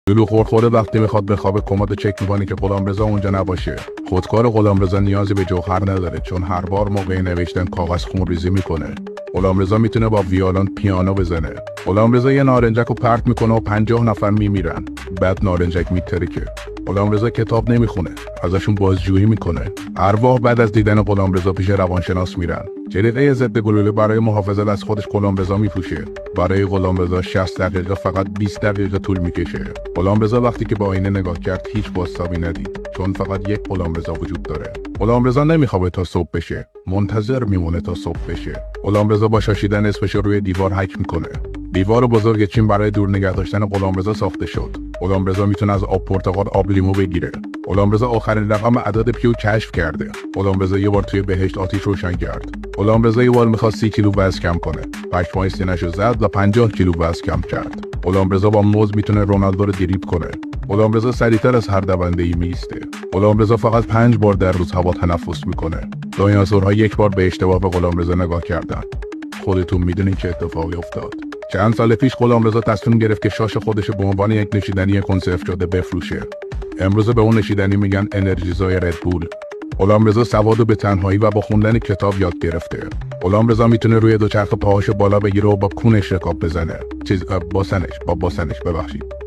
لولو خورخوره وقتی میخواد بخوابه کمد چک میکنه که غلامرضا اونجا نباشه. خودکار غلامرضا نیازی به جوهر نداره چون هر بار موقع نوشتن کاغذ خونریزی میکنه. غلامرضا میتونه با ویولن پیانو بزنه. غلامرضا یه نارنجک رو پرت میکنه و 50 نفر میمیرن. بعد نارنجک میترکه. غلامرضا کتاب نمیخونه، ازشون بازجویی میکنه. ارواح بعد از دیدن غلامرضا پیش روانشناس میرن. جلیقه ضد گلوله برای محافظت از خودش غلامرضا میپوشه. برای غلامرضا 60 دقیقه فقط 20 دقیقه طول میکشه. غلامرضا وقتی که با آینه نگاه کرد هیچ بازتابی ندید چون فقط یک غلامرضا وجود داره. غلامرضا نمیخوابه تا صبح بشه، منتظر میمونه تا صبح بشه. غلامرضا با شاشیدن اسمش روی دیوار حک میکنه. دیوار بزرگ چین برای دور نگه داشتن غلامرضا ساخته شد. غلامرضا میتونه از آب پرتقال آب لیمو بگیره. غلامرضا آخرین رقم عدد پیو کشف کرده. غلامرضا یه بار توی بهشت آتیش روشن کرد. غلامرضا یه بار میخواست 30 کیلو وزن کم کنه. پشمای سینه‌شو زد و 50 کیلو وزن کم کرد. غلامرضا با موز میتونه رونالدو رو دریبل کنه. غلامرضا سریعتر از هر دونده‌ای میسته. غلامرضا فقط 5 بار در روز هوا تنفس میکنه. دایناسورها یک بار به اشتباه به غلامرضا نگاه کردن. خودتون میدونین چه اتفاقی افتاد. چند سال پیش غلامرضا تصمیم گرفت که شاش خودش به عنوان یک نوشیدنی کنسرو شده بفروشه. امروز به اون نوشیدنی میگن انرژیزای ردبول. غلامرضا سوادو به تنهایی و با خوندن کتاب یاد گرفته. غلامرضا میتونه روی دوچرخه پاهاشو بالا بگیره و با کونش رکاب بزنه. با باسنش ببخشید.